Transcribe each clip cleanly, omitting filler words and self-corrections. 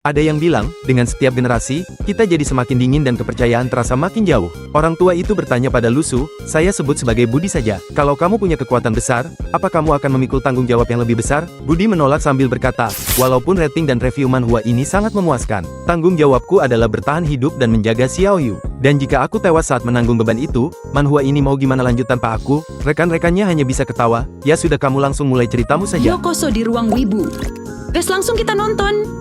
Ada yang bilang, dengan setiap generasi, kita jadi semakin dingin dan kepercayaan terasa makin jauh. Orang tua itu bertanya pada Lusu, saya sebut sebagai Budi saja. Kalau kamu punya kekuatan besar, apa kamu akan memikul tanggung jawab yang lebih besar? Budi menolak sambil berkata, walaupun rating dan review manhwa ini sangat memuaskan, tanggung jawabku adalah bertahan hidup dan menjaga Xiaoyu. Dan jika aku tewas saat menanggung beban itu, manhwa ini mau gimana lanjut tanpa aku? Rekan-rekannya hanya bisa ketawa, ya sudah kamu langsung mulai ceritamu saja. Yokoso di ruang wibu. Gas langsung kita nonton.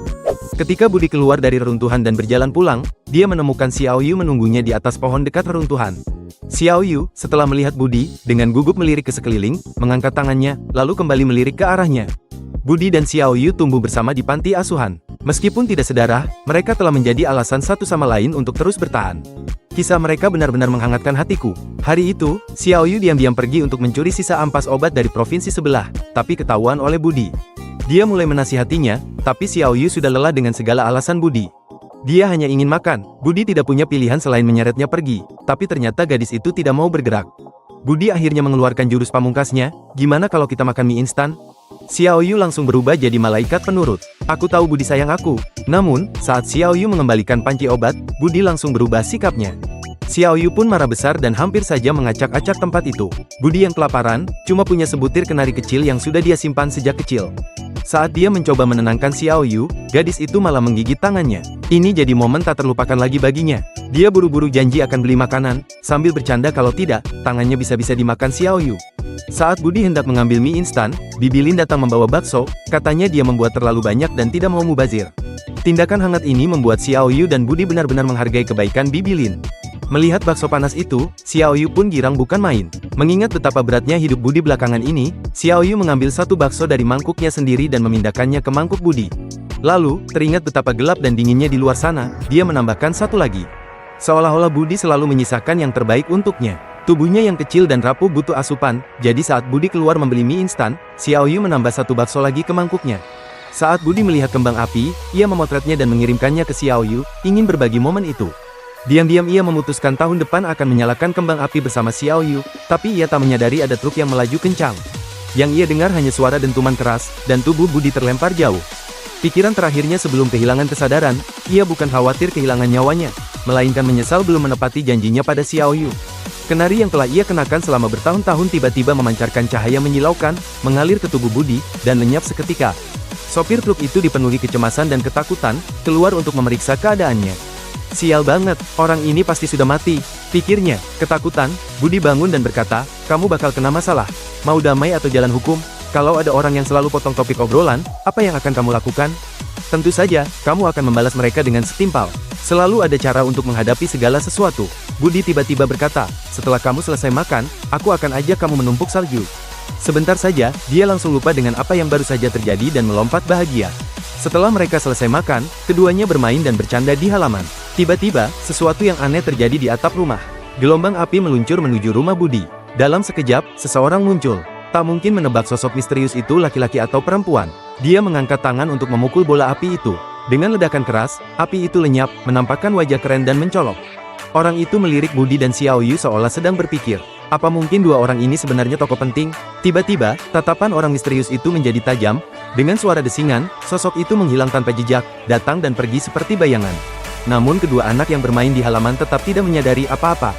Ketika Budi keluar dari reruntuhan dan berjalan pulang, dia menemukan Xiaoyu menunggunya di atas pohon dekat reruntuhan. Xiaoyu, setelah melihat Budi, dengan gugup melirik ke sekeliling, mengangkat tangannya, lalu kembali melirik ke arahnya. Budi dan Xiaoyu tumbuh bersama di panti asuhan. Meskipun tidak sedarah, mereka telah menjadi alasan satu sama lain untuk terus bertahan. Kisah mereka benar-benar menghangatkan hatiku. Hari itu, Xiaoyu diam-diam pergi untuk mencuri sisa ampas obat dari provinsi sebelah, tapi ketahuan oleh Budi. Dia mulai menasihatinya, tapi Xiaoyu sudah lelah dengan segala alasan Budi. Dia hanya ingin makan. Budi tidak punya pilihan selain menyeretnya pergi, tapi ternyata gadis itu tidak mau bergerak. Budi akhirnya mengeluarkan jurus pamungkasnya, gimana kalau kita makan mie instan? Xiaoyu langsung berubah jadi malaikat penurut. Aku tahu Budi sayang aku. Namun, saat Xiaoyu mengembalikan panci obat, Budi langsung berubah sikapnya. Xiaoyu pun marah besar dan hampir saja mengacak-acak tempat itu. Budi yang kelaparan, cuma punya sebutir kenari kecil yang sudah dia simpan sejak kecil. Saat dia mencoba menenangkan Xiaoyu, gadis itu malah menggigit tangannya. Ini jadi momen tak terlupakan lagi baginya. Dia buru-buru janji akan beli makanan, sambil bercanda kalau tidak, tangannya bisa-bisa dimakan Xiaoyu. Saat Budi hendak mengambil mie instan, Bibi Lin datang membawa bakso, katanya dia membuat terlalu banyak dan tidak mau mubazir. Tindakan hangat ini membuat Xiaoyu dan Budi benar-benar menghargai kebaikan Bibi Lin. Melihat bakso panas itu, Xiaoyu pun girang bukan main. Mengingat betapa beratnya hidup Budi belakangan ini, Xiaoyu mengambil satu bakso dari mangkuknya sendiri dan memindahkannya ke mangkuk Budi. Lalu, teringat betapa gelap dan dinginnya di luar sana, dia menambahkan satu lagi. Seolah-olah Budi selalu menyisakan yang terbaik untuknya. Tubuhnya yang kecil dan rapuh butuh asupan, jadi saat Budi keluar membeli mie instan, Xiaoyu menambah satu bakso lagi ke mangkuknya. Saat Budi melihat kembang api, ia memotretnya dan mengirimkannya ke Xiaoyu, ingin berbagi momen itu. Diam-diam ia memutuskan tahun depan akan menyalakan kembang api bersama Xiaoyu, tapi ia tak menyadari ada truk yang melaju kencang. Yang ia dengar hanya suara dentuman keras, dan tubuh Budi terlempar jauh. Pikiran terakhirnya sebelum kehilangan kesadaran, ia bukan khawatir kehilangan nyawanya, melainkan menyesal belum menepati janjinya pada Xiaoyu. Kenari yang telah ia kenakan selama bertahun-tahun tiba-tiba memancarkan cahaya menyilaukan, mengalir ke tubuh Budi, dan lenyap seketika. Sopir truk itu dipenuhi kecemasan dan ketakutan, keluar untuk memeriksa keadaannya. Sial banget, orang ini pasti sudah mati, pikirnya. Ketakutan, Budi bangun dan berkata, kamu bakal kena masalah. Mau damai atau jalan hukum? Kalau ada orang yang selalu potong topik obrolan, apa yang akan kamu lakukan? Tentu saja, kamu akan membalas mereka dengan setimpal. Selalu ada cara untuk menghadapi segala sesuatu. Budi tiba-tiba berkata, setelah kamu selesai makan, aku akan ajak kamu menumpuk salju. Sebentar saja, dia langsung lupa dengan apa yang baru saja terjadi dan melompat bahagia. Setelah mereka selesai makan, keduanya bermain dan bercanda di halaman. Tiba-tiba, sesuatu yang aneh terjadi di atap rumah. Gelombang api meluncur menuju rumah Budi. Dalam sekejap, seseorang muncul. Tak mungkin menebak sosok misterius itu laki-laki atau perempuan. Dia mengangkat tangan untuk memukul bola api itu. Dengan ledakan keras, api itu lenyap, menampakkan wajah keren dan mencolok. Orang itu melirik Budi dan Xiaoyu seolah sedang berpikir. Apa mungkin dua orang ini sebenarnya tokoh penting? Tiba-tiba, tatapan orang misterius itu menjadi tajam. Dengan suara desingan, sosok itu menghilang tanpa jejak, datang dan pergi seperti bayangan. Namun kedua anak yang bermain di halaman tetap tidak menyadari apa-apa.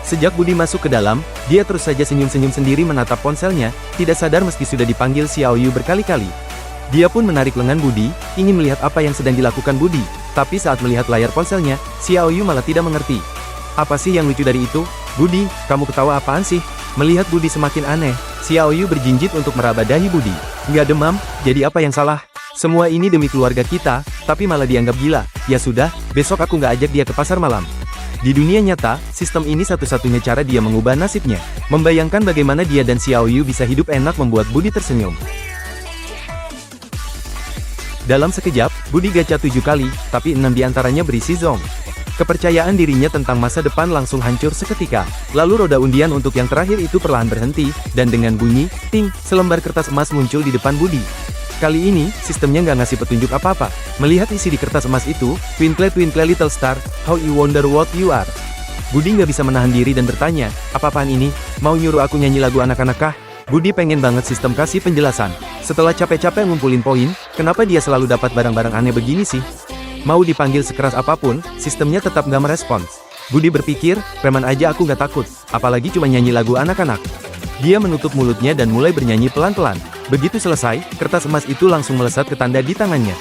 Sejak Budi masuk ke dalam, dia terus saja senyum-senyum sendiri menatap ponselnya, tidak sadar meski sudah dipanggil Xiaoyu berkali-kali. Dia pun menarik lengan Budi, ingin melihat apa yang sedang dilakukan Budi. Tapi saat melihat layar ponselnya, Xiaoyu malah tidak mengerti. Apa sih yang lucu dari itu? Budi, kamu ketawa apaan sih? Melihat Budi semakin aneh, Xiaoyu berjinjit untuk meraba dahi Budi. Nggak demam, jadi apa yang salah? Semua ini demi keluarga kita, tapi malah dianggap gila. Ya sudah, besok aku nggak ajak dia ke pasar malam. Di dunia nyata, sistem ini satu-satunya cara dia mengubah nasibnya. Membayangkan bagaimana dia dan Xiaoyu bisa hidup enak membuat Budi tersenyum. Dalam sekejap, Budi gacha 7 kali, tapi 6 diantaranya berisi zong. Kepercayaan dirinya tentang masa depan langsung hancur seketika. Lalu roda undian untuk yang terakhir itu perlahan berhenti, dan dengan bunyi, ting, selembar kertas emas muncul di depan Budi. Kali ini, sistemnya nggak ngasih petunjuk apa-apa. Melihat isi di kertas emas itu, twinkle twinkle little star, how you wonder what you are. Budi nggak bisa menahan diri dan bertanya, apa-apaan ini? Mau nyuruh aku nyanyi lagu anak-anak kah? Budi pengen banget sistem kasih penjelasan. Setelah capek-capek ngumpulin poin, kenapa dia selalu dapat barang-barang aneh begini sih? Mau dipanggil sekeras apapun, sistemnya tetap nggak merespons. Budi berpikir, preman aja aku nggak takut, apalagi cuma nyanyi lagu anak-anak. Dia menutup mulutnya dan mulai bernyanyi pelan-pelan. Begitu selesai, kertas emas itu langsung melesat ke tanda di tangannya.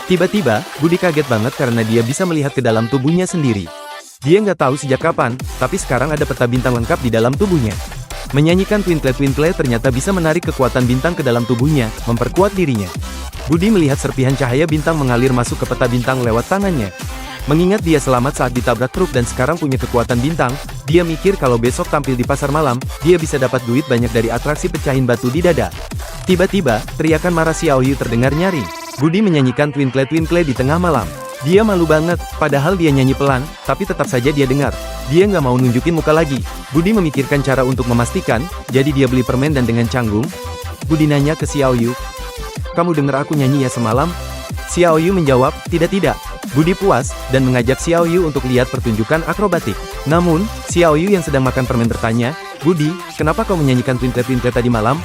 Tiba-tiba, Budi kaget banget karena dia bisa melihat ke dalam tubuhnya sendiri. Dia nggak tahu sejak kapan, tapi sekarang ada peta bintang lengkap di dalam tubuhnya. Menyanyikan Twinkle ternyata bisa menarik kekuatan bintang ke dalam tubuhnya, memperkuat dirinya. Budi melihat serpihan cahaya bintang mengalir masuk ke peta bintang lewat tangannya. Mengingat dia selamat saat ditabrak truk dan sekarang punya kekuatan bintang, dia mikir kalau besok tampil di pasar malam, dia bisa dapat duit banyak dari atraksi pecahin batu di dada. Tiba-tiba, teriakan marah Xiaoyu terdengar nyaring. Budi menyanyikan Twinkle di tengah malam. Dia malu banget, padahal dia nyanyi pelan, tapi tetap saja dia dengar. Dia nggak mau nunjukin muka lagi. Budi memikirkan cara untuk memastikan, jadi dia beli permen dan dengan canggung. Budi nanya ke Xiaoyu, "Kamu dengar aku nyanyi ya semalam?" Xiaoyu menjawab, "Tidak." Budi puas, dan mengajak Xiaoyu untuk lihat pertunjukan akrobatik. Namun, Xiaoyu yang sedang makan permen bertanya, "Budi, kenapa kau menyanyikan Twinkle tadi malam?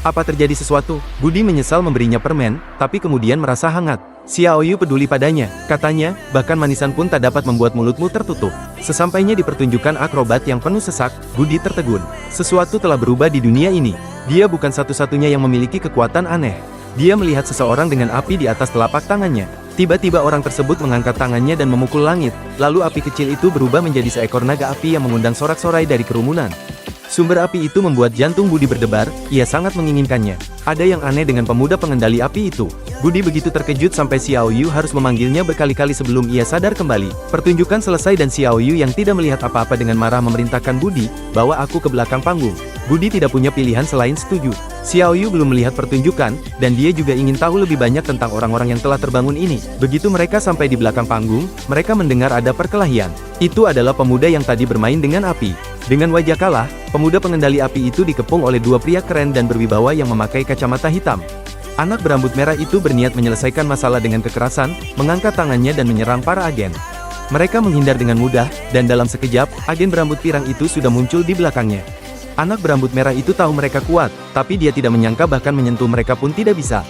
Apa terjadi sesuatu?" Budi menyesal memberinya permen, tapi kemudian merasa hangat. Xiaoyu peduli padanya, katanya, bahkan manisan pun tak dapat membuat mulutmu tertutup. Sesampainya di pertunjukan akrobat yang penuh sesak, Budi tertegun. Sesuatu telah berubah di dunia ini. Dia bukan satu-satunya yang memiliki kekuatan aneh. Dia melihat seseorang dengan api di atas telapak tangannya. Tiba-tiba orang tersebut mengangkat tangannya dan memukul langit, lalu api kecil itu berubah menjadi seekor naga api yang mengundang sorak-sorai dari kerumunan. Sumber api itu membuat jantung Budi berdebar, ia sangat menginginkannya. Ada yang aneh dengan pemuda pengendali api itu. Budi begitu terkejut sampai Xiaoyu harus memanggilnya berkali-kali sebelum ia sadar kembali. Pertunjukan selesai dan Xiaoyu yang tidak melihat apa-apa dengan marah memerintahkan Budi, "Bawa aku ke belakang panggung." Budi tidak punya pilihan selain setuju. Xiaoyu belum melihat pertunjukan, dan dia juga ingin tahu lebih banyak tentang orang-orang yang telah terbangun ini. Begitu mereka sampai di belakang panggung, mereka mendengar ada perkelahian. Itu adalah pemuda yang tadi bermain dengan api. Dengan wajah kalah, pemuda pengendali api itu dikepung oleh dua pria keren dan berwibawa yang memakai kacamata hitam. Anak berambut merah itu berniat menyelesaikan masalah dengan kekerasan, mengangkat tangannya dan menyerang para agen. Mereka menghindar dengan mudah, dan dalam sekejap, agen berambut pirang itu sudah muncul di belakangnya. Anak berambut merah itu tahu mereka kuat, tapi dia tidak menyangka bahkan menyentuh mereka pun tidak bisa.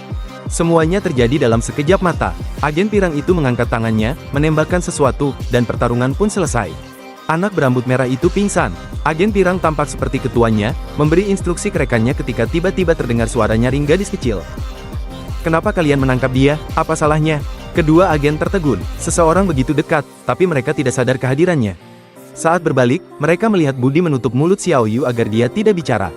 Semuanya terjadi dalam sekejap mata. Agen pirang itu mengangkat tangannya, menembakkan sesuatu, dan pertarungan pun selesai. Anak berambut merah itu pingsan. Agen pirang tampak seperti ketuanya, memberi instruksi ke rekannya ketika tiba-tiba terdengar suara nyaring gadis kecil. "Kenapa kalian menangkap dia? Apa salahnya?" Kedua agen tertegun. Seseorang begitu dekat, tapi mereka tidak sadar kehadirannya. Saat berbalik, mereka melihat Budi menutup mulut Xiaoyu agar dia tidak bicara.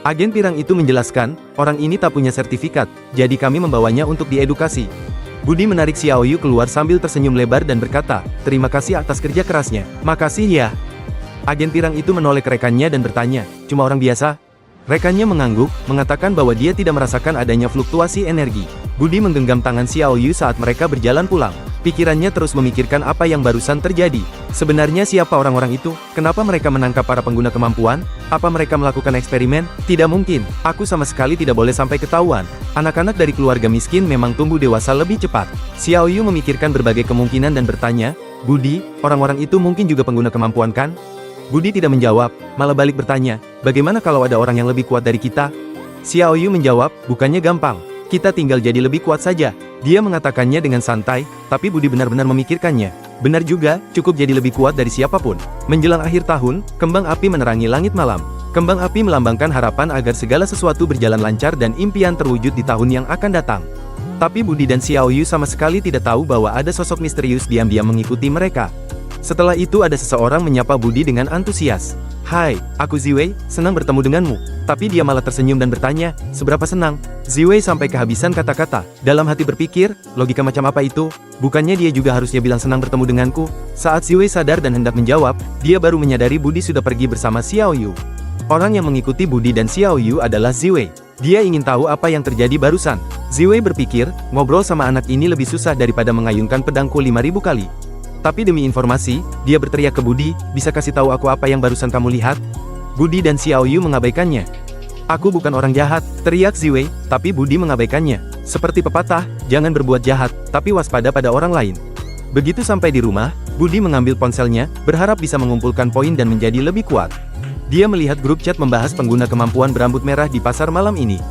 Agen pirang itu menjelaskan, "Orang ini tak punya sertifikat, jadi kami membawanya untuk diedukasi." Budi menarik Xiaoyu keluar sambil tersenyum lebar dan berkata, "Terima kasih atas kerja kerasnya." "Makasih ya." Agen pirang itu menoleh ke rekannya dan bertanya, "Cuma orang biasa?" Rekannya mengangguk, mengatakan bahwa dia tidak merasakan adanya fluktuasi energi. Budi menggenggam tangan Xiaoyu saat mereka berjalan pulang. Pikirannya terus memikirkan apa yang barusan terjadi. Sebenarnya siapa orang-orang itu? Kenapa mereka menangkap para pengguna kemampuan? Apa mereka melakukan eksperimen? Tidak mungkin. Aku sama sekali tidak boleh sampai ketahuan. Anak-anak dari keluarga miskin memang tumbuh dewasa lebih cepat. Xiaoyu memikirkan berbagai kemungkinan dan bertanya, "Budi, orang-orang itu mungkin juga pengguna kemampuan kan?" Budi tidak menjawab, malah balik bertanya, "Bagaimana kalau ada orang yang lebih kuat dari kita?" Xiaoyu menjawab, "Bukannya gampang. Kita tinggal jadi lebih kuat saja." Dia mengatakannya dengan santai, tapi Budi benar-benar memikirkannya. Benar juga, cukup jadi lebih kuat dari siapapun. Menjelang akhir tahun, kembang api menerangi langit malam. Kembang api melambangkan harapan agar segala sesuatu berjalan lancar dan impian terwujud di tahun yang akan datang. Tapi Budi dan Xiaoyu sama sekali tidak tahu bahwa ada sosok misterius diam-diam mengikuti mereka. Setelah itu ada seseorang menyapa Budi dengan antusias. "Hai, aku Ziwei, senang bertemu denganmu." Tapi dia malah tersenyum dan bertanya, "Seberapa senang?" Ziwei sampai kehabisan kata-kata. Dalam hati berpikir, logika macam apa itu? Bukannya dia juga harusnya bilang senang bertemu denganku? Saat Ziwei sadar dan hendak menjawab, dia baru menyadari Budi sudah pergi bersama Xiaoyu. Orang yang mengikuti Budi dan Xiaoyu adalah Ziwei. Dia ingin tahu apa yang terjadi barusan. Ziwei berpikir, ngobrol sama anak ini lebih susah daripada mengayunkan pedangku 5.000 kali. Tapi demi informasi, dia berteriak ke Budi, "Bisa kasih tahu aku apa yang barusan kamu lihat?" Budi dan Xiaoyu mengabaikannya. "Aku bukan orang jahat," teriak Ziwei, tapi Budi mengabaikannya. Seperti pepatah, jangan berbuat jahat, tapi waspada pada orang lain. Begitu sampai di rumah, Budi mengambil ponselnya, berharap bisa mengumpulkan poin dan menjadi lebih kuat. Dia melihat grup chat membahas pengguna kemampuan berambut merah di pasar malam ini.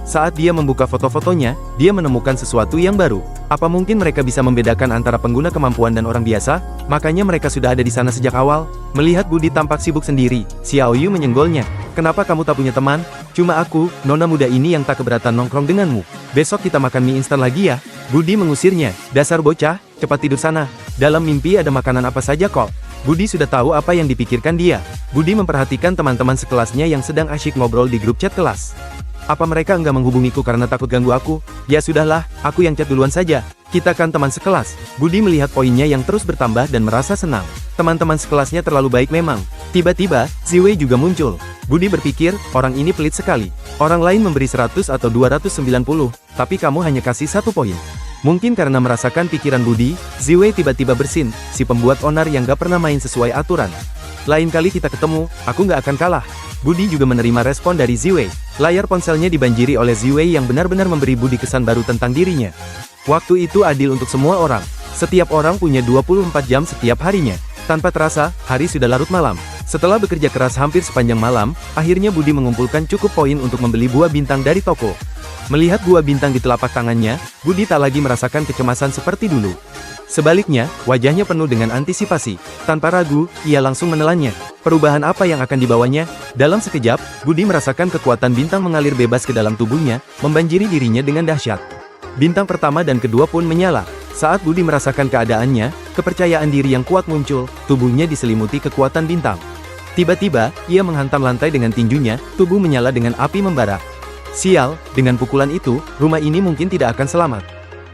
Saat dia membuka foto-fotonya, dia menemukan sesuatu yang baru. Apa mungkin mereka bisa membedakan antara pengguna kemampuan dan orang biasa? Makanya mereka sudah ada di sana sejak awal. Melihat Budi tampak sibuk sendiri, Xiao Yu menyenggolnya. Kenapa kamu tak punya teman? Cuma aku, nona muda ini yang tak keberatan nongkrong denganmu. Besok kita makan mie instan lagi ya. Budi mengusirnya. Dasar bocah, cepat tidur sana. Dalam mimpi ada makanan apa saja kok. Budi sudah tahu apa yang dipikirkan dia. Budi memperhatikan teman-teman sekelasnya yang sedang asyik ngobrol di grup chat kelas. Apa mereka enggak menghubungiku karena takut ganggu aku? Ya sudahlah, aku yang chat duluan saja. Kita kan teman sekelas. Budi melihat poinnya yang terus bertambah dan merasa senang. Teman-teman sekelasnya terlalu baik memang. Tiba-tiba, Ziwei juga muncul. Budi berpikir, orang ini pelit sekali. Orang lain memberi 100 atau 290, tapi kamu hanya kasih 1 poin. Mungkin karena merasakan pikiran Budi, Ziwei tiba-tiba bersin, si pembuat onar yang gak pernah main sesuai aturan. Lain kali kita ketemu, aku gak akan kalah. Budi juga menerima respon dari Ziwei. Layar ponselnya dibanjiri oleh Ziwei yang benar-benar memberi Budi kesan baru tentang dirinya. Waktu itu adil untuk semua orang. Setiap orang punya 24 jam setiap harinya. Tanpa terasa, hari sudah larut malam. Setelah bekerja keras hampir sepanjang malam, akhirnya Budi mengumpulkan cukup poin untuk membeli buah bintang dari toko. Melihat buah bintang di telapak tangannya, Budi tak lagi merasakan kecemasan seperti dulu. Sebaliknya, wajahnya penuh dengan antisipasi. Tanpa ragu, ia langsung menelannya. Perubahan apa yang akan dibawanya? Dalam sekejap, Budi merasakan kekuatan bintang mengalir bebas ke dalam tubuhnya, membanjiri dirinya dengan dahsyat. Bintang pertama dan kedua pun menyala. Saat Budi merasakan keadaannya, kepercayaan diri yang kuat muncul, tubuhnya diselimuti kekuatan bintang. Tiba-tiba, ia menghantam lantai dengan tinjunya, tubuh menyala dengan api membara. Sial, dengan pukulan itu, rumah ini mungkin tidak akan selamat.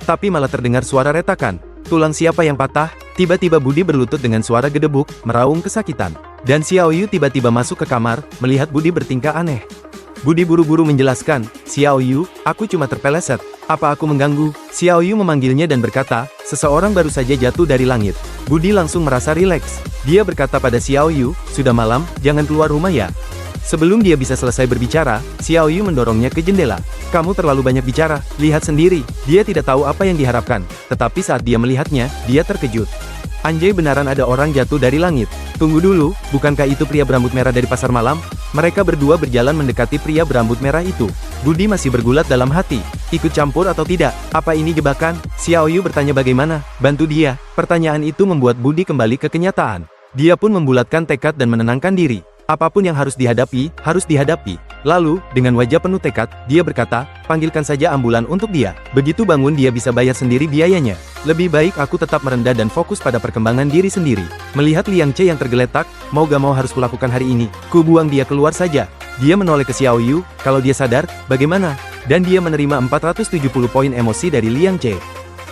Tapi malah terdengar suara retakan. Tulang siapa yang patah? Tiba-tiba Budi berlutut dengan suara gedebuk, meraung kesakitan. Dan Xiao Yu tiba-tiba masuk ke kamar, melihat Budi bertingkah aneh. Budi buru-buru menjelaskan, Xiao Yu, aku cuma terpeleset. Apa aku mengganggu? Xiao Yu memanggilnya dan berkata, seseorang baru saja jatuh dari langit. Budi langsung merasa rileks. Dia berkata pada Xiao Yu, sudah malam, jangan keluar rumah ya. Sebelum dia bisa selesai berbicara, Xiao Yu mendorongnya ke jendela. Kamu terlalu banyak bicara, lihat sendiri. Dia tidak tahu apa yang diharapkan, tetapi saat dia melihatnya, dia terkejut. Anjay, benaran ada orang jatuh dari langit. Tunggu dulu, bukankah itu pria berambut merah dari pasar malam? Mereka berdua berjalan mendekati pria berambut merah itu. Budi masih bergulat dalam hati. Ikut campur atau tidak? Apa ini jebakan? Xiao Yu bertanya bagaimana? Bantu dia. Pertanyaan itu membuat Budi kembali ke kenyataan. Dia pun membulatkan tekad dan menenangkan diri. Apapun yang harus dihadapi, harus dihadapi. Lalu, dengan wajah penuh tekad, dia berkata, panggilkan saja ambulan untuk dia. Begitu bangun dia bisa bayar sendiri biayanya. Lebih baik aku tetap merendah dan fokus pada perkembangan diri sendiri. Melihat Liang Ce yang tergeletak, mau gak mau harus kulakukan hari ini. Ku buang dia keluar saja. Dia menoleh ke Xiao Yu, kalau dia sadar, bagaimana? Dan dia menerima 470 poin emosi dari Liang Ce.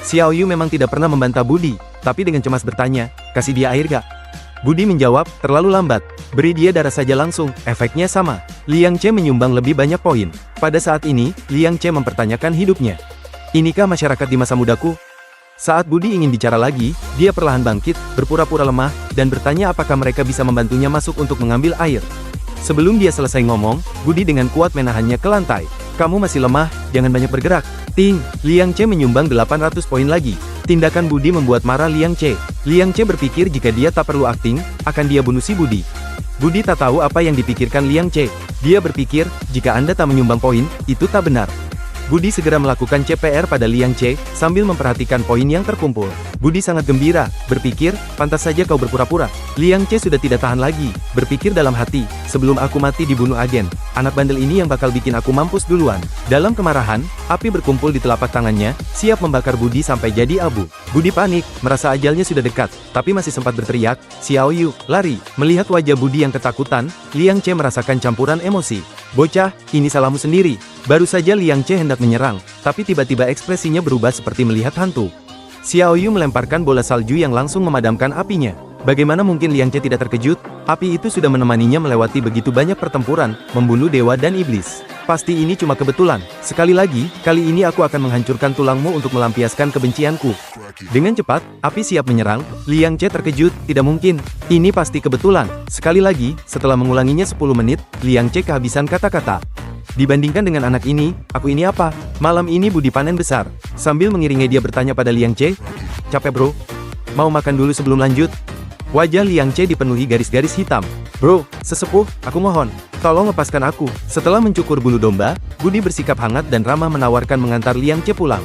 Xiao Yu memang tidak pernah membantah Budi, tapi dengan cemas bertanya, kasih dia air gak? Budi menjawab, terlalu lambat. Beri dia darah saja langsung, efeknya sama. Liang Ce menyumbang lebih banyak poin. Pada saat ini, Liang Ce mempertanyakan hidupnya. Inikah masyarakat di masa mudaku? Saat Budi ingin bicara lagi, dia perlahan bangkit, berpura-pura lemah, dan bertanya apakah mereka bisa membantunya masuk untuk mengambil air. Sebelum dia selesai ngomong, Budi dengan kuat menahannya ke lantai. Kamu masih lemah, jangan banyak bergerak. Ting, Liang Ce menyumbang 800 poin lagi. Tindakan Budi membuat marah Liang Ce. Liang Ce berpikir jika dia tak perlu akting, akan dia bunuh si Budi. Budi tak tahu apa yang dipikirkan Liang Ce. Dia berpikir, jika Anda tak menyumbang poin, itu tak benar. Budi segera melakukan CPR pada Liang Ce, sambil memperhatikan poin yang terkumpul. Budi sangat gembira, berpikir, pantas saja kau berpura-pura. Liang Ce sudah tidak tahan lagi, berpikir dalam hati, sebelum aku mati dibunuh agen, anak bandel ini yang bakal bikin aku mampus duluan. Dalam kemarahan, api berkumpul di telapak tangannya, siap membakar Budi sampai jadi abu. Budi panik, merasa ajalnya sudah dekat, tapi masih sempat berteriak, Xiao Yu, lari. Melihat wajah Budi yang ketakutan, Liang Ce merasakan campuran emosi. Bocah, ini salahmu sendiri. Baru saja Liang Ce hendak menyerang, tapi tiba-tiba ekspresinya berubah seperti melihat hantu. Xiao Yu melemparkan bola salju yang langsung memadamkan apinya. Bagaimana mungkin Liang Ce tidak terkejut? Api itu sudah menemaninya melewati begitu banyak pertempuran, membunuh dewa dan iblis. Pasti ini cuma kebetulan. Sekali lagi, kali ini aku akan menghancurkan tulangmu untuk melampiaskan kebencianku. Dengan cepat, api siap menyerang. Liang Ce terkejut, tidak mungkin. Ini pasti kebetulan. Sekali lagi, setelah mengulanginya 10 menit, Liang Ce kehabisan kata-kata. Dibandingkan dengan anak ini, aku ini apa? Malam ini Budi panen besar. Sambil mengiringi dia bertanya pada Liang Ce, capek bro? Mau makan dulu sebelum lanjut? Wajah Liang Ce dipenuhi garis-garis hitam. Bro, sesepuh, aku mohon. Tolong lepaskan aku. Setelah mencukur bulu domba, Budi bersikap hangat dan ramah menawarkan mengantar Liang Che pulang.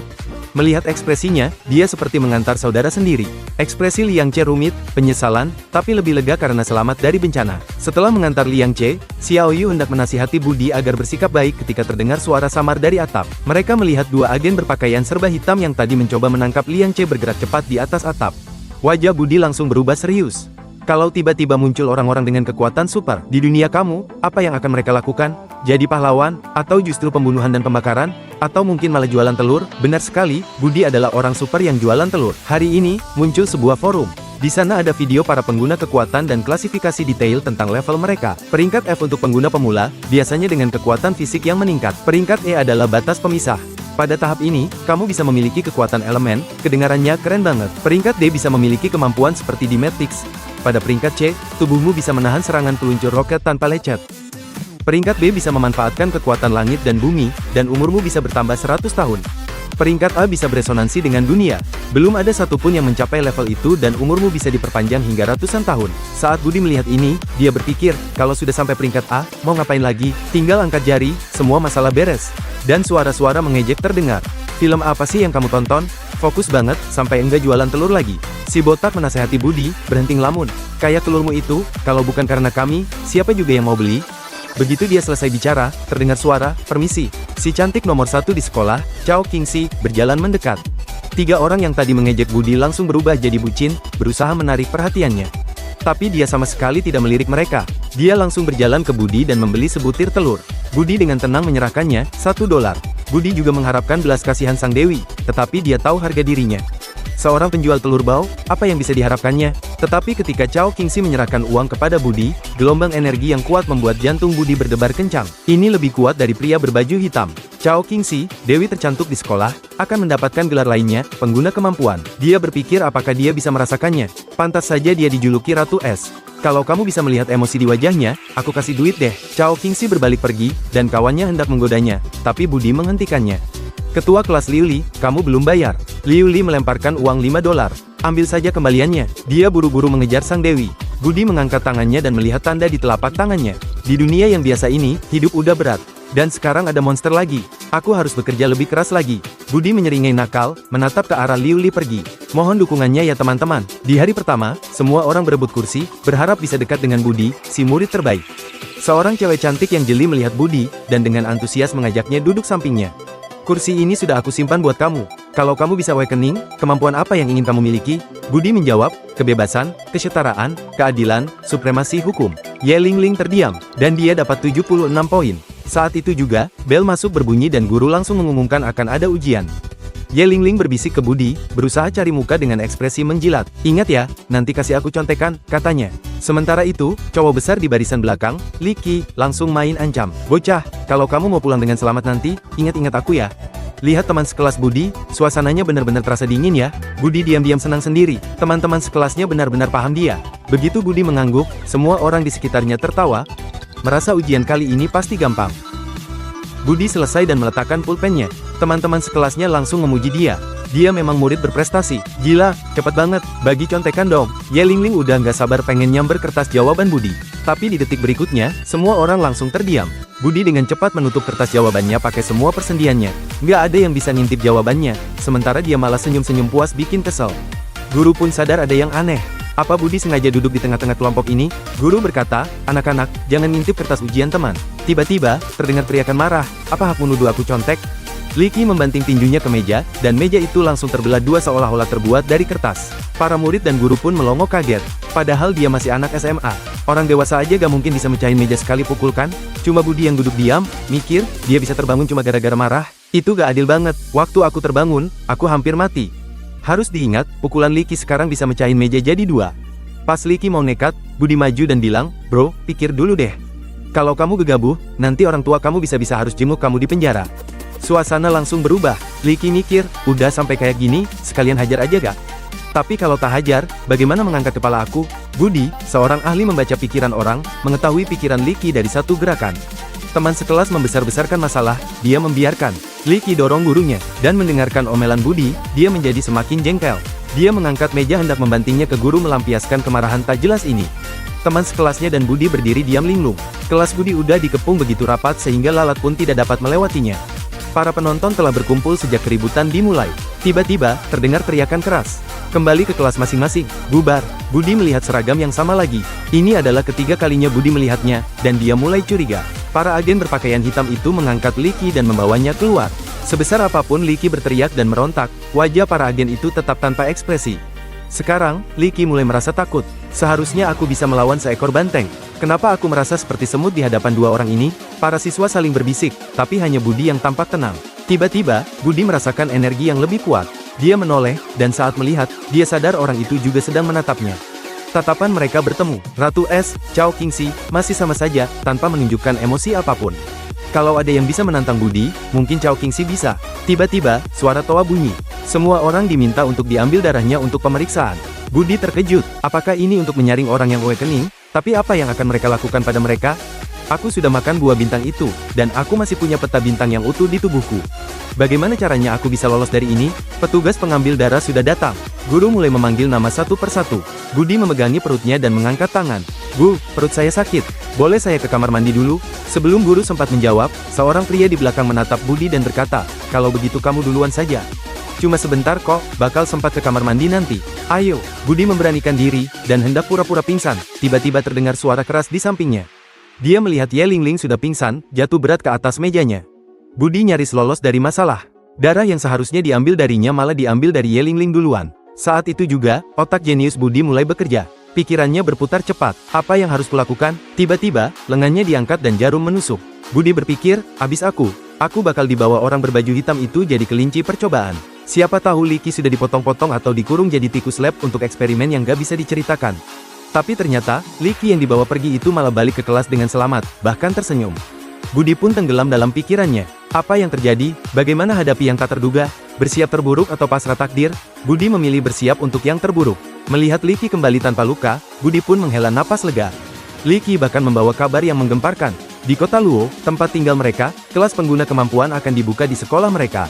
Melihat ekspresinya, dia seperti mengantar saudara sendiri. Ekspresi Liang Che rumit, penyesalan, tapi lebih lega karena selamat dari bencana. Setelah mengantar Liang Che, Xiao Yu hendak menasihati Budi agar bersikap baik ketika terdengar suara samar dari atap. Mereka melihat dua agen berpakaian serba hitam yang tadi mencoba menangkap Liang Che bergerak cepat di atas atap. Wajah Budi langsung berubah serius. Kalau tiba-tiba muncul orang-orang dengan kekuatan super di dunia kamu, apa yang akan mereka lakukan? Jadi pahlawan? Atau justru pembunuhan dan pembakaran? Atau mungkin malah jualan telur? Benar sekali, Budi adalah orang super yang jualan telur. Hari ini, muncul sebuah forum. Di sana ada video para pengguna kekuatan dan klasifikasi detail tentang level mereka. Peringkat F untuk pengguna pemula, biasanya dengan kekuatan fisik yang meningkat. Peringkat E adalah batas pemisah. Pada tahap ini, kamu bisa memiliki kekuatan elemen, kedengarannya keren banget. Peringkat D bisa memiliki kemampuan seperti di Matrix. Pada peringkat C, tubuhmu bisa menahan serangan peluncur roket tanpa lecet. Peringkat B bisa memanfaatkan kekuatan langit dan bumi, dan umurmu bisa bertambah 100 tahun. Peringkat A bisa beresonansi dengan dunia. Belum ada satupun yang mencapai level itu dan umurmu bisa diperpanjang hingga ratusan tahun. Saat Budi melihat ini, dia berpikir, kalau sudah sampai peringkat A, mau ngapain lagi? Tinggal angkat jari, semua masalah beres. Dan suara-suara mengejek terdengar. Film apa sih yang kamu tonton? Fokus banget, sampai enggak jualan telur lagi. Si botak menasehati Budi, berhenti ngelamun. Kayak telurmu itu, kalau bukan karena kami, siapa juga yang mau beli? Begitu dia selesai bicara, terdengar suara, permisi. Si cantik nomor 1 di sekolah, Chao Qingxi, berjalan mendekat. 3 orang yang tadi mengejek Budi langsung berubah jadi bucin, berusaha menarik perhatiannya. Tapi dia sama sekali tidak melirik mereka. Dia langsung berjalan ke Budi dan membeli sebutir telur. Budi dengan tenang menyerahkannya, $1. Budi juga mengharapkan belas kasihan sang dewi, tetapi dia tahu harga dirinya. Seorang penjual telur bau, apa yang bisa diharapkannya? Tetapi ketika Chao Qingxi menyerahkan uang kepada Budi, gelombang energi yang kuat membuat jantung Budi berdebar kencang. Ini lebih kuat dari pria berbaju hitam. Chao Qingxi, dewi tercantik di sekolah, akan mendapatkan gelar lainnya, pengguna kemampuan. Dia berpikir apakah dia bisa merasakannya. Pantas saja dia dijuluki Ratu Es. Kalau kamu bisa melihat emosi di wajahnya, aku kasih duit deh. Chao Qingxi berbalik pergi, dan kawannya hendak menggodanya, tapi Budi menghentikannya. Ketua kelas Liu Li, kamu belum bayar. Liu Li melemparkan uang $5. Ambil saja kembaliannya. Dia buru-buru mengejar sang dewi. Budi mengangkat tangannya dan melihat tanda di telapak tangannya. Di dunia yang biasa ini, hidup udah berat. Dan sekarang ada monster lagi. Aku harus bekerja lebih keras lagi. Budi menyeringai nakal, menatap ke arah Liu Li pergi. Mohon dukungannya ya teman-teman. Di hari pertama, semua orang berebut kursi, berharap bisa dekat dengan Budi, si murid terbaik. Seorang cewek cantik yang jeli melihat Budi, dan dengan antusias mengajaknya duduk sampingnya. Kursi ini sudah aku simpan buat kamu. Kalau kamu bisa awakening, kemampuan apa yang ingin kamu miliki? Budi menjawab, kebebasan, kesetaraan, keadilan, supremasi hukum. Ye Lingling terdiam, dan dia dapat 76 poin. Saat itu juga, bel masuk berbunyi dan guru langsung mengumumkan akan ada ujian. Ye Lingling berbisik ke Budi, berusaha cari muka dengan ekspresi menjilat. Ingat ya, nanti kasih aku contekan, katanya. Sementara itu, cowok besar di barisan belakang, Li Qi, langsung main ancam. Bocah, kalau kamu mau pulang dengan selamat nanti, ingat-ingat aku ya. Lihat teman sekelas Budi, suasananya benar-benar terasa dingin ya. Budi diam-diam senang sendiri, teman-teman sekelasnya benar-benar paham dia. Begitu Budi mengangguk, semua orang di sekitarnya tertawa, merasa ujian kali ini pasti gampang. Budi selesai dan meletakkan pulpennya. Teman-teman sekelasnya langsung memuji dia. Dia memang murid berprestasi. Gila, cepat banget, bagi contekan dong. Ye Lingling udah nggak sabar pengen nyamber kertas jawaban Budi. Tapi di detik berikutnya, semua orang langsung terdiam. Budi dengan cepat menutup kertas jawabannya pakai semua persendiannya. Nggak ada yang bisa ngintip jawabannya, sementara dia malah senyum-senyum puas bikin kesel. Guru pun sadar ada yang aneh. Apa Budi sengaja duduk di tengah-tengah kelompok ini? Guru berkata, anak-anak, jangan ngintip kertas ujian teman. Tiba-tiba, terdengar teriakan marah, apa hak menuduh aku contek? Li Qi membanting tinjunya ke meja, dan meja itu langsung terbelah dua seolah-olah terbuat dari kertas. Para murid dan guru pun melongo kaget. Padahal dia masih anak SMA. Orang dewasa aja gak mungkin bisa mecahin meja sekali pukul kan? Cuma Budi yang duduk diam, mikir, dia bisa terbangun cuma gara-gara marah. Itu gak adil banget. Waktu aku terbangun, aku hampir mati. Harus diingat, pukulan Li Qi sekarang bisa mecahin meja jadi 2. Pas Li Qi mau nekat, Budi maju dan bilang, bro, pikir dulu deh. Kalau kamu gegabah, nanti orang tua kamu bisa-bisa harus jenguk kamu di penjara. Suasana langsung berubah. Li Qi mikir, udah sampai kayak gini, sekalian hajar aja gak? Tapi kalau tak hajar, bagaimana mengangkat kepala aku? Budi, seorang ahli membaca pikiran orang, mengetahui pikiran Li Qi dari satu gerakan. Teman sekelas membesar-besarkan masalah, dia membiarkan. Li Qi dorong gurunya, dan mendengarkan omelan Budi, dia menjadi semakin jengkel. Dia mengangkat meja hendak membantingnya ke guru melampiaskan kemarahan tak jelas ini. Teman sekelasnya dan Budi berdiri diam linglung. Kelas Budi udah dikepung begitu rapat sehingga lalat pun tidak dapat melewatinya. Para penonton telah berkumpul sejak keributan dimulai. Tiba-tiba, terdengar teriakan keras. Kembali ke kelas masing-masing, bubar. Budi melihat seragam yang sama lagi. Ini adalah ketiga kalinya Budi melihatnya, dan dia mulai curiga. Para agen berpakaian hitam itu mengangkat Licky dan membawanya keluar. Sebesar apapun Licky berteriak dan merontak, wajah para agen itu tetap tanpa ekspresi. Sekarang, Licky mulai merasa takut. Seharusnya aku bisa melawan seekor banteng. Kenapa aku merasa seperti semut di hadapan dua orang ini? Para siswa saling berbisik, tapi hanya Budi yang tampak tenang. Tiba-tiba, Budi merasakan energi yang lebih kuat. Dia menoleh, dan saat melihat, dia sadar orang itu juga sedang menatapnya. Tatapan mereka bertemu. Ratu Es, Cao Qingxi, masih sama saja, tanpa menunjukkan emosi apapun. Kalau ada yang bisa menantang Budi, mungkin Cao Qingxi bisa. Tiba-tiba, suara toa bunyi. Semua orang diminta untuk diambil darahnya untuk pemeriksaan. Budi terkejut. Apakah ini untuk menyaring orang yang awakening? Tapi apa yang akan mereka lakukan pada mereka? Aku sudah makan buah bintang itu, dan aku masih punya peta bintang yang utuh di tubuhku. Bagaimana caranya aku bisa lolos dari ini? Petugas pengambil darah sudah datang. Guru mulai memanggil nama satu persatu. Budi memegangi perutnya dan mengangkat tangan. Bu, perut saya sakit. Boleh saya ke kamar mandi dulu? Sebelum guru sempat menjawab, seorang pria di belakang menatap Budi dan berkata, kalau begitu kamu duluan saja. Cuma sebentar kok, bakal sempat ke kamar mandi nanti. Ayo, Budi memberanikan diri, dan hendak pura-pura pingsan. Tiba-tiba terdengar suara keras di sampingnya. Dia melihat Ye Lingling sudah pingsan, jatuh berat ke atas mejanya. Budi nyaris lolos dari masalah. Darah yang seharusnya diambil darinya malah diambil dari Ye Lingling duluan. Saat itu juga, otak jenius Budi mulai bekerja. Pikirannya berputar cepat. Apa yang harus kulakukan? Tiba-tiba, lengannya diangkat dan jarum menusuk. Budi berpikir, abis aku bakal dibawa orang berbaju hitam itu jadi kelinci percobaan. Siapa tahu Licky sudah dipotong-potong atau dikurung jadi tikus lab untuk eksperimen yang gak bisa diceritakan. Tapi ternyata, Licky yang dibawa pergi itu malah balik ke kelas dengan selamat, bahkan tersenyum. Budi pun tenggelam dalam pikirannya. Apa yang terjadi? Bagaimana hadapi yang tak terduga? Bersiap terburuk atau pasrah takdir? Budi memilih bersiap untuk yang terburuk. Melihat Licky kembali tanpa luka, Budi pun menghela napas lega. Licky bahkan membawa kabar yang menggemparkan. Di kota Luo, tempat tinggal mereka, kelas pengguna kemampuan akan dibuka di sekolah mereka.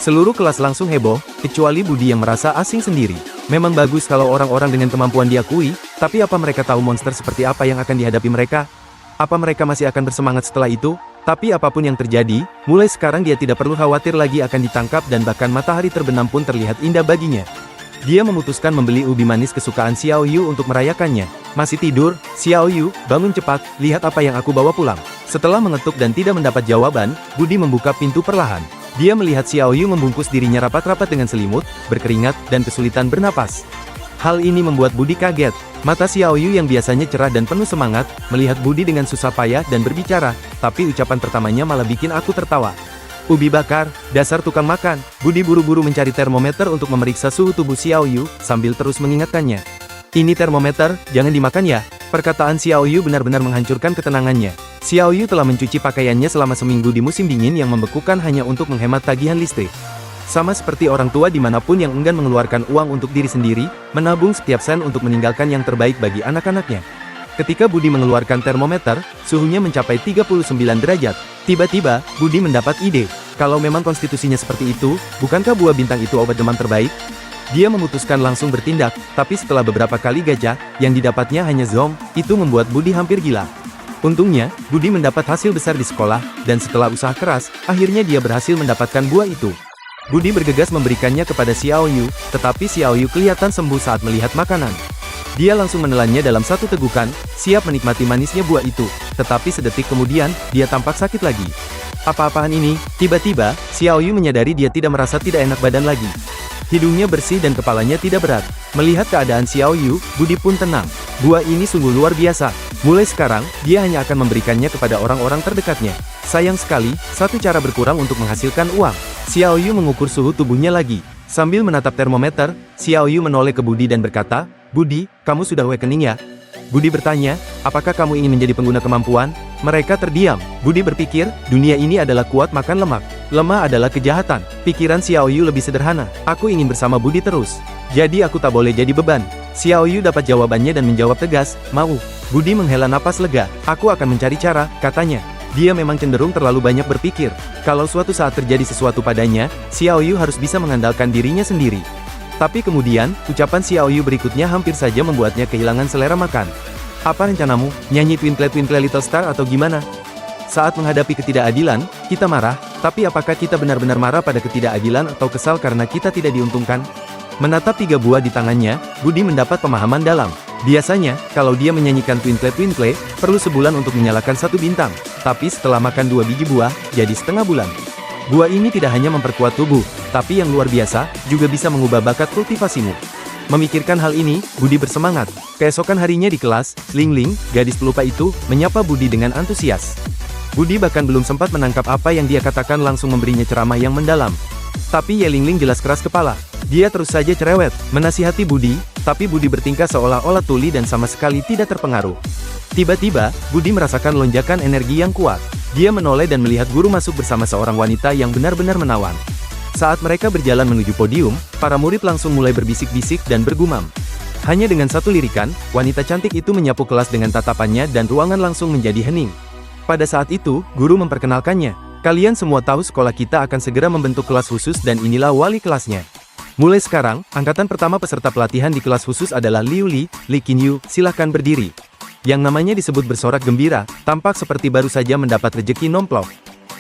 Seluruh kelas langsung heboh, kecuali Budi yang merasa asing sendiri. Memang bagus kalau orang-orang dengan kemampuan diakui, tapi apa mereka tahu monster seperti apa yang akan dihadapi mereka? Apa mereka masih akan bersemangat setelah itu? Tapi apapun yang terjadi, mulai sekarang dia tidak perlu khawatir lagi akan ditangkap dan bahkan matahari terbenam pun terlihat indah baginya. Dia memutuskan membeli ubi manis kesukaan Xiao Yu untuk merayakannya. Masih tidur? Xiao Yu, bangun cepat, lihat apa yang aku bawa pulang. Setelah mengetuk dan tidak mendapat jawaban, Budi membuka pintu perlahan. Dia melihat Xiao Yu membungkus dirinya rapat-rapat dengan selimut, berkeringat, dan kesulitan bernapas. Hal ini membuat Budi kaget. Mata Xiao Yu yang biasanya cerah dan penuh semangat, melihat Budi dengan susah payah dan berbicara, tapi ucapan pertamanya malah bikin aku tertawa. Ubi bakar, dasar tukang makan. Budi buru-buru mencari termometer untuk memeriksa suhu tubuh Xiao Yu, sambil terus mengingatkannya. Ini termometer, jangan dimakan ya. Perkataan Xiao Yu benar-benar menghancurkan ketenangannya. Xiao Yu telah mencuci pakaiannya selama seminggu di musim dingin yang membekukan hanya untuk menghemat tagihan listrik. Sama seperti orang tua dimanapun yang enggan mengeluarkan uang untuk diri sendiri, menabung setiap sen untuk meninggalkan yang terbaik bagi anak-anaknya. Ketika Budi mengeluarkan termometer, suhunya mencapai 39 derajat. Tiba-tiba, Budi mendapat ide. Kalau memang konstitusinya seperti itu, bukankah buah bintang itu obat demam terbaik? Dia memutuskan langsung bertindak, tapi setelah beberapa kali gajah, yang didapatnya hanya zom, itu membuat Budi hampir gila. Untungnya, Budi mendapat hasil besar di sekolah, dan setelah usaha keras, akhirnya dia berhasil mendapatkan buah itu. Budi bergegas memberikannya kepada Xiao Yu, tetapi Xiao Yu kelihatan sembuh saat melihat makanan. Dia langsung menelannya dalam satu tegukan, siap menikmati manisnya buah itu, tetapi sedetik kemudian, dia tampak sakit lagi. Apa-apaan ini? Tiba-tiba, Xiao Yu menyadari dia tidak merasa tidak enak badan lagi. Hidungnya bersih dan kepalanya tidak berat. Melihat keadaan Xiao Yu, Budi pun tenang. Buah ini sungguh luar biasa. Mulai sekarang, dia hanya akan memberikannya kepada orang-orang terdekatnya. Sayang sekali, satu cara berkurang untuk menghasilkan uang. Xiao Yu mengukur suhu tubuhnya lagi. Sambil menatap termometer, Xiao Yu menoleh ke Budi dan berkata, Budi, kamu sudah awakening ya? Budi bertanya, apakah kamu ingin menjadi pengguna kemampuan? Mereka terdiam. Budi berpikir, dunia ini adalah kuat makan lemak. Lemah adalah kejahatan. Pikiran Xiao Yu lebih sederhana. Aku ingin bersama Budi terus. Jadi aku tak boleh jadi beban. Xiao Yu dapat jawabannya dan menjawab tegas, mau. Budi menghela napas lega. Aku akan mencari cara, katanya. Dia memang cenderung terlalu banyak berpikir. Kalau suatu saat terjadi sesuatu padanya, Xiao Yu harus bisa mengandalkan dirinya sendiri. Tapi kemudian, ucapan Xiao Yu berikutnya hampir saja membuatnya kehilangan selera makan. Apa rencanamu? Nyanyi Twinkle Twinkle Little Star atau gimana? Saat menghadapi ketidakadilan, kita marah, tapi apakah kita benar-benar marah pada ketidakadilan atau kesal karena kita tidak diuntungkan? Menatap 3 buah di tangannya, Budi mendapat pemahaman dalam. Biasanya, kalau dia menyanyikan Twinkle Twinkle, perlu sebulan untuk menyalakan 1 bintang. Tapi setelah makan 2 biji buah, jadi setengah bulan. Buah ini tidak hanya memperkuat tubuh, tapi yang luar biasa, juga bisa mengubah bakat kultivasimu. Memikirkan hal ini, Budi bersemangat. Keesokan harinya di kelas, Ling Ling, gadis pelupa itu, menyapa Budi dengan antusias. Budi bahkan belum sempat menangkap apa yang dia katakan langsung memberinya ceramah yang mendalam. Tapi Ye Ling Ling jelas keras kepala. Dia terus saja cerewet, menasihati Budi, tapi Budi bertingkah seolah-olah tuli dan sama sekali tidak terpengaruh. Tiba-tiba, Budi merasakan lonjakan energi yang kuat. Dia menoleh dan melihat guru masuk bersama seorang wanita yang benar-benar menawan. Saat mereka berjalan menuju podium, para murid langsung mulai berbisik-bisik dan bergumam. Hanya dengan satu lirikan, wanita cantik itu menyapu kelas dengan tatapannya dan ruangan langsung menjadi hening. Pada saat itu, guru memperkenalkannya. Kalian semua tahu sekolah kita akan segera membentuk kelas khusus dan inilah wali kelasnya. Mulai sekarang, angkatan pertama peserta pelatihan di kelas khusus adalah Liu Li, Li Qinyu, silahkan berdiri. Yang namanya disebut bersorak gembira, tampak seperti baru saja mendapat rejeki nomplok.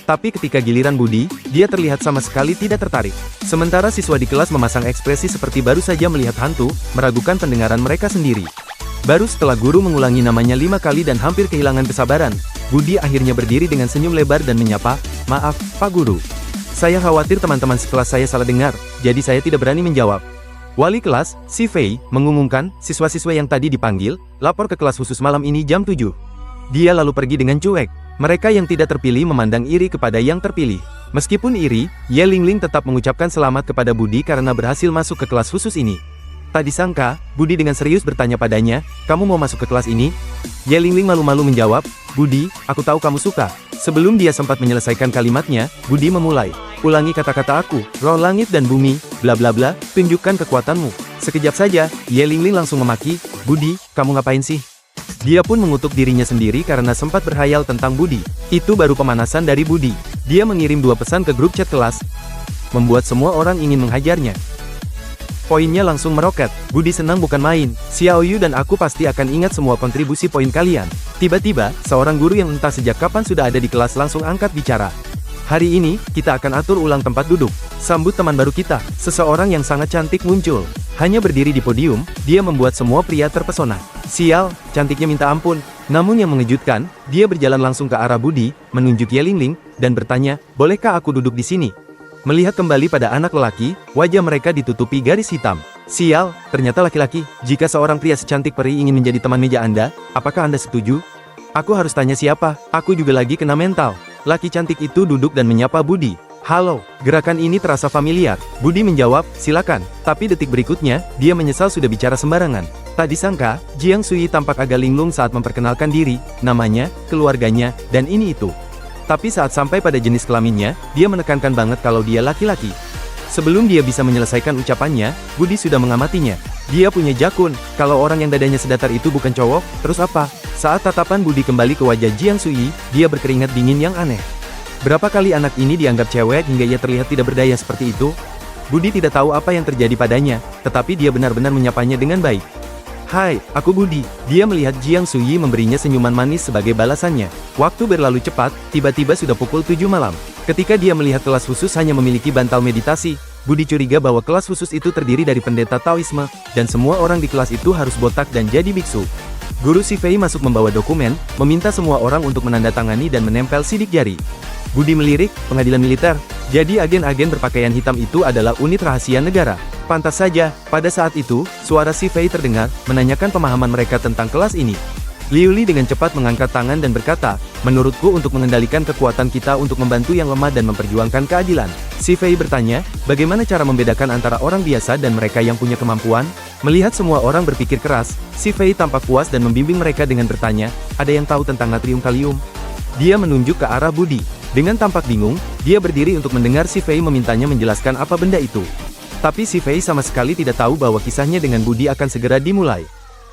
Tapi ketika giliran Budi, dia terlihat sama sekali tidak tertarik. Sementara siswa di kelas memasang ekspresi seperti baru saja melihat hantu, meragukan pendengaran mereka sendiri. Baru setelah guru mengulangi namanya 5 kali dan hampir kehilangan kesabaran, Budi akhirnya berdiri dengan senyum lebar dan menyapa, "Maaf, Pak Guru. Saya khawatir teman-teman sekelas saya salah dengar, jadi saya tidak berani menjawab." Wali kelas, si Fei, mengumumkan, siswa-siswa yang tadi dipanggil, lapor ke kelas khusus malam ini jam 7. Dia lalu pergi dengan cuek. Mereka yang tidak terpilih memandang iri kepada yang terpilih. Meskipun iri, Ye Ling Ling tetap mengucapkan selamat kepada Budi karena berhasil masuk ke kelas khusus ini. Tak disangka, Budi dengan serius bertanya padanya, "Kamu mau masuk ke kelas ini?" Ye Ling Ling malu-malu menjawab, "Budi, aku tahu kamu suka." Sebelum dia sempat menyelesaikan kalimatnya, Budi memulai, "Ulangi kata-kata aku, roh langit dan bumi, bla bla bla, tunjukkan kekuatanmu." Sekejap saja, Ye Ling Ling langsung memaki, "Budi, kamu ngapain sih?" Dia pun mengutuk dirinya sendiri karena sempat berhayal tentang Budi. Itu baru pemanasan dari Budi. Dia mengirim 2 pesan ke grup chat kelas, membuat semua orang ingin menghajarnya. Poinnya langsung meroket. Budi senang bukan main. Xiao Yu dan aku pasti akan ingat semua kontribusi poin kalian. Tiba-tiba, seorang guru yang entah sejak kapan sudah ada di kelas langsung angkat bicara. "Hari ini, kita akan atur ulang tempat duduk. Sambut teman baru kita." Seseorang yang sangat cantik muncul. Hanya berdiri di podium, dia membuat semua pria terpesona. Sial, cantiknya minta ampun. Namun yang mengejutkan, dia berjalan langsung ke arah Budi, menunjuk Ye Ling Ling, dan bertanya, "Bolehkah aku duduk di sini?" Melihat kembali pada anak lelaki, wajah mereka ditutupi garis hitam. Sial, ternyata laki-laki. Jika seorang pria secantik peri ingin menjadi teman meja Anda, apakah Anda setuju? Aku harus tanya siapa, aku juga lagi kena mental. Laki cantik itu duduk dan menyapa Budi. "Halo." Gerakan ini terasa familiar. Budi menjawab, "Silakan." Tapi detik berikutnya, dia menyesal sudah bicara sembarangan. Tak disangka, Jiang Sui tampak agak linglung saat memperkenalkan diri, namanya, keluarganya, dan ini itu. Tapi saat sampai pada jenis kelaminnya, dia menekankan banget kalau dia laki-laki. Sebelum dia bisa menyelesaikan ucapannya, Budi sudah mengamatinya. Dia punya jakun, kalau orang yang dadanya sedatar itu bukan cowok, terus apa? Saat tatapan Budi kembali ke wajah Jiang Sui, dia berkeringat dingin yang aneh. Berapa kali anak ini dianggap cewek hingga ia terlihat tidak berdaya seperti itu? Budi tidak tahu apa yang terjadi padanya, tetapi dia benar-benar menyapanya dengan baik. "Hai, aku Budi." Dia melihat Jiang Sui memberinya senyuman manis sebagai balasannya. Waktu berlalu cepat, tiba-tiba sudah pukul 7 malam. Ketika dia melihat kelas khusus hanya memiliki bantal meditasi, Budi curiga bahwa kelas khusus itu terdiri dari pendeta Taoisme, dan semua orang di kelas itu harus botak dan jadi biksu. Guru Si Fei masuk membawa dokumen, meminta semua orang untuk menandatangani dan menempel sidik jari. Budi melirik, pengadilan militer. Jadi agen-agen berpakaian hitam itu adalah unit rahasia negara. Pantas saja, pada saat itu, suara Si Fei terdengar, menanyakan pemahaman mereka tentang kelas ini. Liu Li dengan cepat mengangkat tangan dan berkata, "Menurutku untuk mengendalikan kekuatan kita untuk membantu yang lemah dan memperjuangkan keadilan." Si Fei bertanya, "Bagaimana cara membedakan antara orang biasa dan mereka yang punya kemampuan?" Melihat semua orang berpikir keras, Si Fei tampak puas dan membimbing mereka dengan bertanya, "Ada yang tahu tentang natrium kalium?" Dia menunjuk ke arah Budi. Dengan tampak bingung, dia berdiri untuk mendengar Si Fei memintanya menjelaskan apa benda itu. Tapi Si Fei sama sekali tidak tahu bahwa kisahnya dengan Budi akan segera dimulai.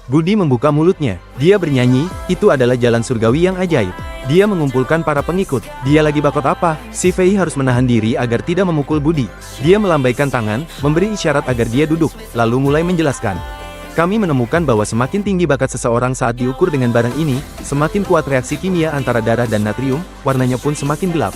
Budi membuka mulutnya. Dia bernyanyi, "Itu adalah jalan surgawi yang ajaib." Dia mengumpulkan para pengikut. Dia lagi bakot apa? Si Fei harus menahan diri agar tidak memukul Budi. Dia melambaikan tangan, memberi isyarat agar dia duduk, lalu mulai menjelaskan. Kami menemukan bahwa semakin tinggi bakat seseorang saat diukur dengan barang ini, semakin kuat reaksi kimia antara darah dan natrium, warnanya pun semakin gelap.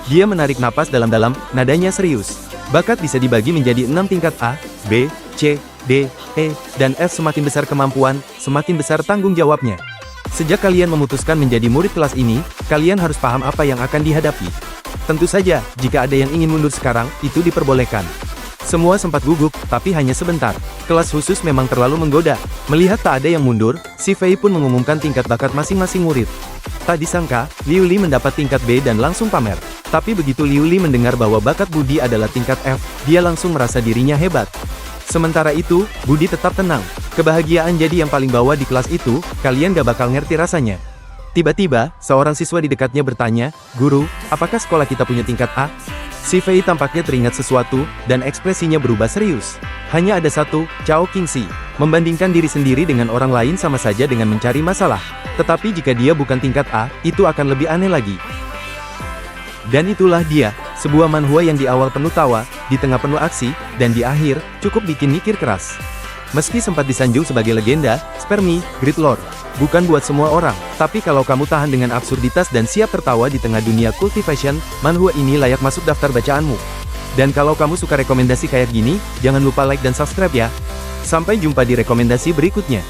Dia menarik napas dalam-dalam, nadanya serius. Bakat bisa dibagi menjadi 6 tingkat A, B, C, D, E, dan F. Semakin besar kemampuan, semakin besar tanggung jawabnya. Sejak kalian memutuskan menjadi murid kelas ini, kalian harus paham apa yang akan dihadapi. Tentu saja, jika ada yang ingin mundur sekarang, itu diperbolehkan. Semua sempat gugup, tapi hanya sebentar. Kelas khusus memang terlalu menggoda. Melihat tak ada yang mundur, si Fei pun mengumumkan tingkat bakat masing-masing murid. Tak disangka, Liu Li mendapat tingkat B dan langsung pamer. Tapi begitu Liu Li mendengar bahwa bakat Budi adalah tingkat F, dia langsung merasa dirinya hebat. Sementara itu, Budi tetap tenang. Kebahagiaan jadi yang paling bawah di kelas itu, kalian gak bakal ngerti rasanya. Tiba-tiba, seorang siswa di dekatnya bertanya, "Guru, apakah sekolah kita punya tingkat A?" Si Fei tampaknya teringat sesuatu, dan ekspresinya berubah serius. Hanya ada satu, Cao Qingxi. Membandingkan diri sendiri dengan orang lain sama saja dengan mencari masalah. Tetapi jika dia bukan tingkat A, itu akan lebih aneh lagi. Dan itulah dia, sebuah manhwa yang di awal penuh tawa, di tengah penuh aksi, dan di akhir, cukup bikin mikir keras. Meski sempat disanjung sebagai legenda, Spermi, Great Lord, bukan buat semua orang. Tapi kalau kamu tahan dengan absurditas dan siap tertawa di tengah dunia cultivation, manhwa ini layak masuk daftar bacaanmu. Dan kalau kamu suka rekomendasi kayak gini, jangan lupa like dan subscribe ya. Sampai jumpa di rekomendasi berikutnya.